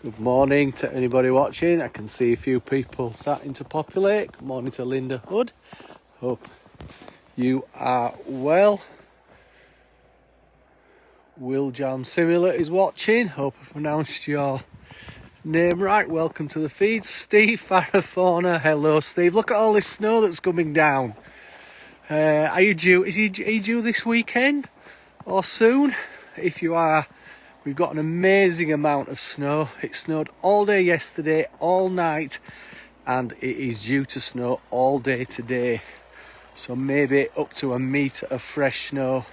Good morning to anybody watching. I can see a few people starting to populate. Good morning to Linda Hood. Hope you are well. Will Jam Similar is watching. Hope I pronounced your name right. Welcome to the feed. Steve Farafona. Hello, Steve. Look at all this snow that's coming down. Are you due? Are you due this weekend or soon? If you are, we've got an amazing amount of snow. It snowed all day yesterday, all night, and it is due to snow all day today. So maybe up to a metre of fresh snow.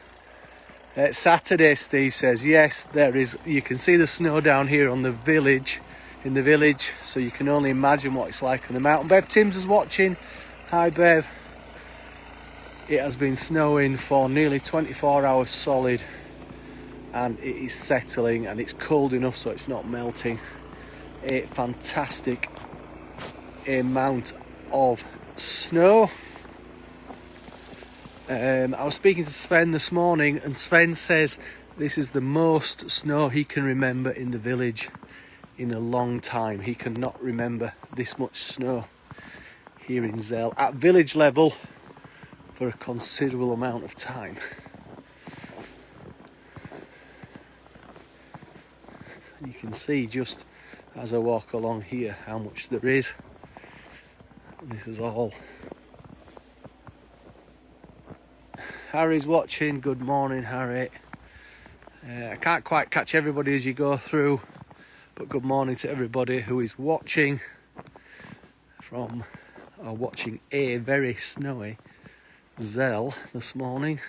Saturday, Steve says, yes, there is. You can see the snow down here on the village, in the village, so you can only imagine what it's like on the mountain. Bev Timms is watching. Hi, Bev. It has been snowing for nearly 24 hours solid, and it is settling, and it's cold enough so it's not melting. A fantastic amount of snow. I was speaking to Sven this morning, and Sven says this is the most snow he can remember in the village in a long time. He cannot remember this much snow here in Zell at village level for a considerable amount of time. You can see just as I walk along here how much there is. This is all. Harry's watching. Good morning, Harry. I can't quite catch everybody as you go through, but good morning to everybody who is watching from, or watching a very snowy Zell this morning.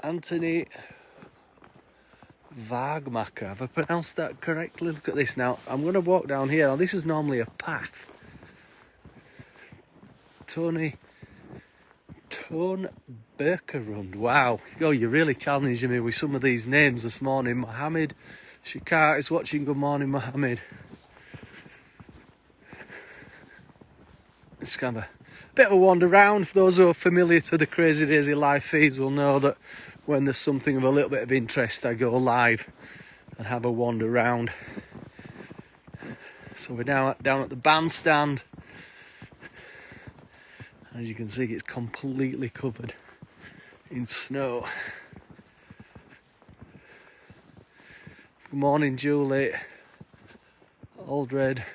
Anthony Wagmacher, have I pronounced that correctly? Look at this now. I'm going to walk down here. Now, this is normally a path. Tone Berkerund. Wow. Oh, you're really challenging me with some of these names this morning. Mohammed Shikar is watching. Good morning, Mohammed. It's kind of a bit of a wander round. For those who are familiar to the Crazy Daisy live feeds will know that when there's something of a little bit of interest, I go live and have a wander round. So we're down at the bandstand. As you can see, it's completely covered in snow. Good morning, Julie. Aldred.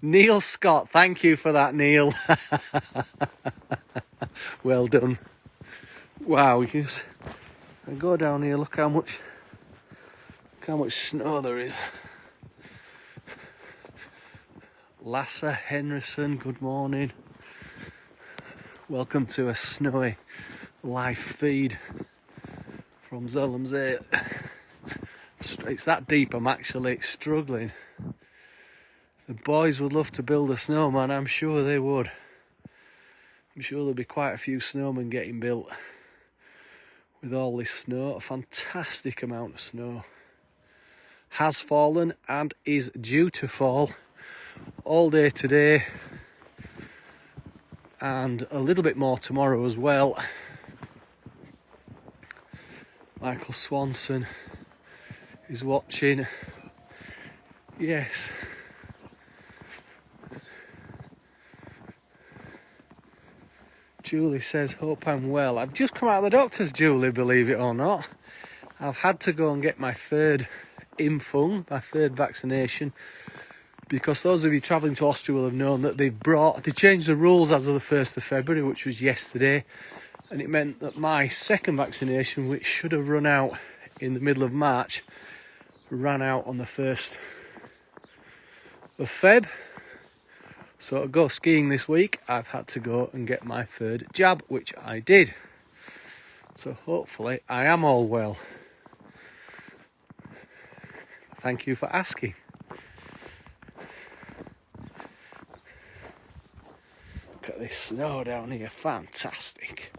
Neil Scott, thank you for that, Neil. Well done. Wow, you can just go down here. Look how much snow there is. Lassa Henderson, good morning. Welcome to a snowy live feed from zellamsee. It's that deep, I'm actually struggling. The boys would love to build a snowman, I'm sure they would. I'm sure there'll be quite a few snowmen getting built with all this snow. A fantastic amount of snow has fallen and is due to fall all day today, and a little bit more tomorrow as well. Michael Swanson is watching. Yes. Julie says, hope I'm well. I've just come out of the doctor's, Julie, believe it or not. I've had to go and get my third impfung, my third vaccination, because those of you travelling to Austria will have known that they changed the rules as of the 1st of February, which was yesterday, and it meant that my second vaccination, which should have run out in the middle of March, ran out on the 1st of Feb. So to go skiing this week, I've had to go and get my third jab, which I did. So hopefully I am all well. Thank you for asking. Look at this snow down here, fantastic.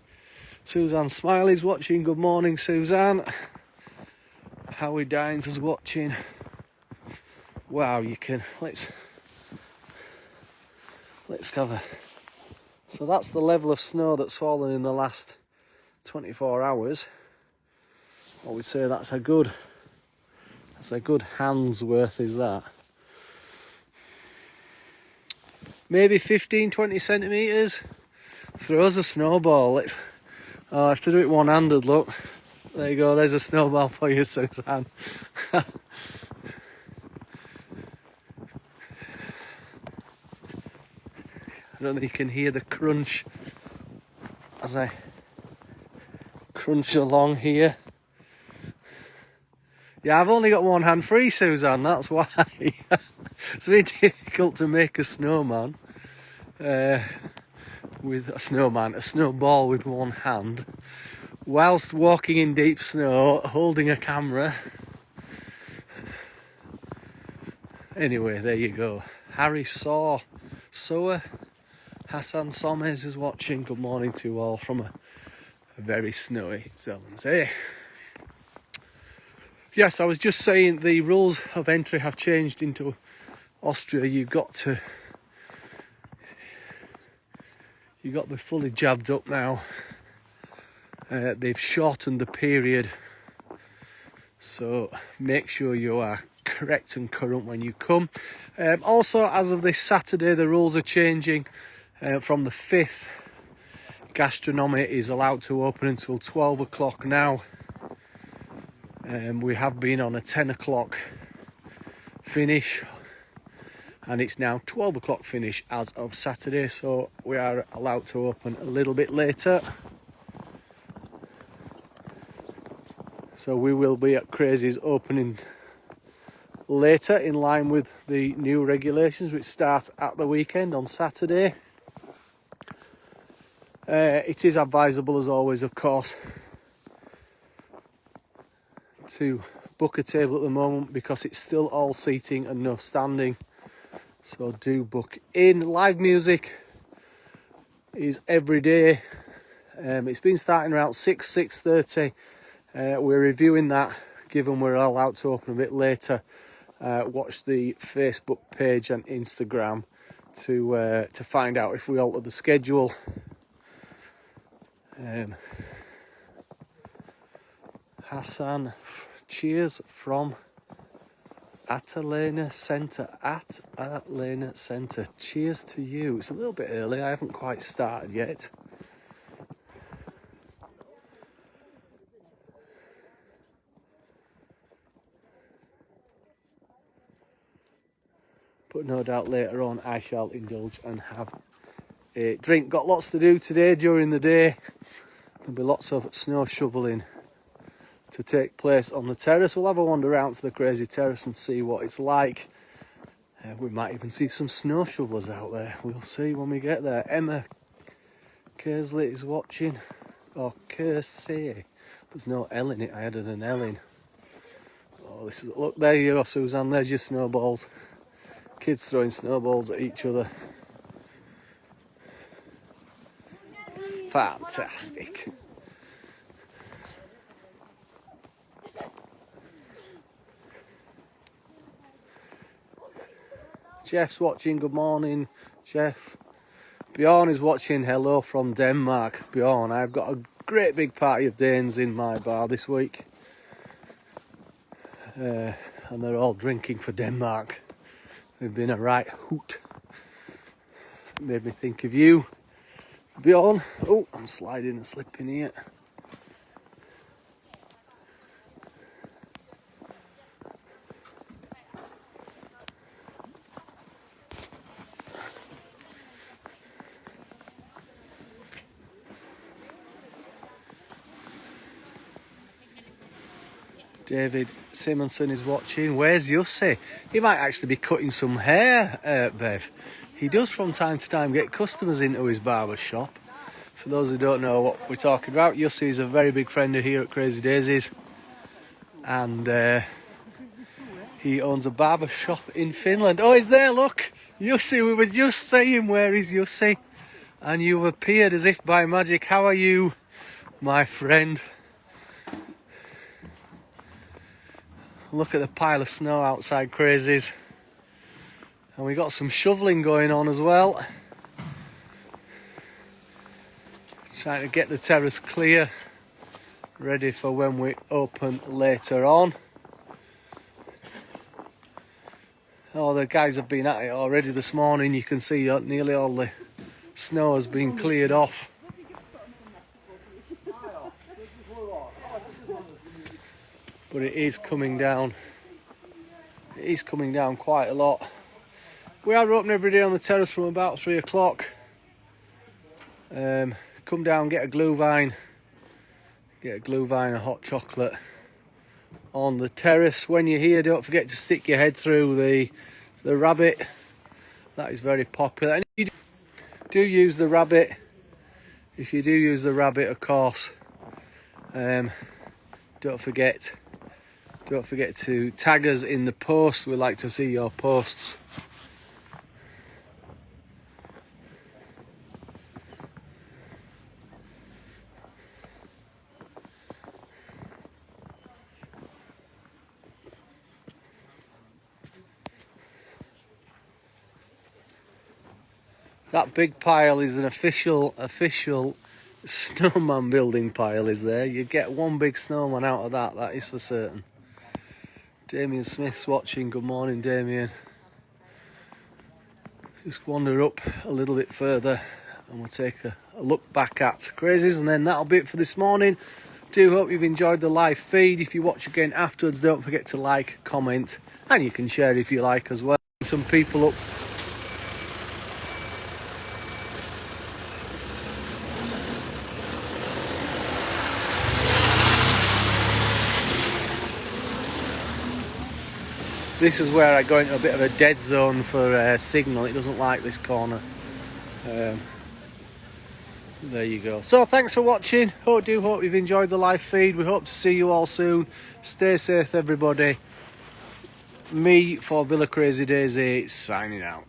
Suzanne Smiley's watching. Good morning, Suzanne. Howie Dines is watching. Wow, you can, let's have a, so that's the level of snow that's fallen in the last 24 hours, I would say that's a good hand's worth, is that. Maybe 15-20 centimetres. Throws a snowball. Oh, I have to do it one-handed, look. There you go, there's a snowball for you, Suzanne. I don't think you can hear the crunch as I crunch along here. Yeah, I've only got one hand free, Suzanne, that's why. It's very difficult to make a snowman. With a snowball with one hand, whilst walking in deep snow, holding a camera. Anyway, there you go. Harry Sower, Hassan Somers is watching. Good morning to you all from a very snowy zellamsee. Yes, I was just saying the rules of entry have changed into Austria. You've got to be fully jabbed up now. They've shortened the period, so make sure you are correct and current when you come. Also, as of this Saturday, the rules are changing. From the 5th, gastronomy is allowed to open until 12 o'clock now. We have been on a 10 o'clock finish, and it's now 12 o'clock finish as of Saturday, so we are allowed to open a little bit later. So we will be at Crazy's opening later, in line with the new regulations which start at the weekend on Saturday. It is advisable, as always, of course, to book a table at the moment because it's still all seating and no standing. So do book in. Live music is every day. It's been starting around 6:30. We're reviewing that, given we're allowed to open a bit later. Watch the Facebook page and Instagram to find out if we alter the schedule. Hassan, cheers from Atalena Centre. Atalena Centre. Cheers to you. It's a little bit early. I haven't quite started yet. But no doubt later on I shall indulge and have a drink. Got lots to do today during the day. There'll be lots of snow shoveling to take place on the terrace. We'll have a wander around to the Crazy Terrace and see what it's like. We might even see some snow shovelers out there. We'll see when we get there. Emma Kersley is watching. Or Kersey. There's no L in it. I added an L in. Oh, this is, look, there you go, Suzanne. There's your snowballs. Kids throwing snowballs at each other. Fantastic. Jeff's watching. Good morning, Jeff. Bjorn is watching. Hello from Denmark. Bjorn, I've got a great big party of Danes in my bar this week. And they're all drinking for Denmark. They've been a right hoot. It made me think of you, Bjorn. Oh, I'm sliding and slipping here. David Simonson is watching. Where's Yussi? He might actually be cutting some hair, Bev. He does from time to time get customers into his barber shop. For those who don't know what we're talking about, Yussi is a very big friend of here at Crazy Daisies. And he owns a barber shop in Finland. Oh, he's there, look! Yussi, we were just saying, where is Yussi? And you've appeared as if by magic. How are you, my friend? Look at the pile of snow outside Crazy's. And we got some shoveling going on as well. Trying to get the terrace clear. ready for when we open later on. Oh, the guys have been at it already this morning. You can see nearly all the snow has been cleared off. But it is coming down. It is coming down quite a lot. We are open every day on the terrace from about 3 o'clock. Come down, get a glühwein, a hot chocolate on the terrace. When you're here, don't forget to stick your head through the rabbit. That is very popular. And if you do use the rabbit, of course, don't forget to tag us in the post. We like to see your posts. That big pile is an official snowman building pile, is there? You get one big snowman out of that is for certain. Damien Smith's watching. Good morning, Damien. Just wander up a little bit further and we'll take a look back at crazies, and then that'll be it for this morning. Do hope you've enjoyed the live feed. If you watch again afterwards, don't forget to like, comment, and you can share if you like as well. Some people up. This is where I go into a bit of a dead zone for signal. It doesn't like this corner. There you go. So thanks for watching. Hope you've enjoyed the live feed. We hope to see you all soon. Stay safe, everybody. Me for Villa Crazy Daisy signing out.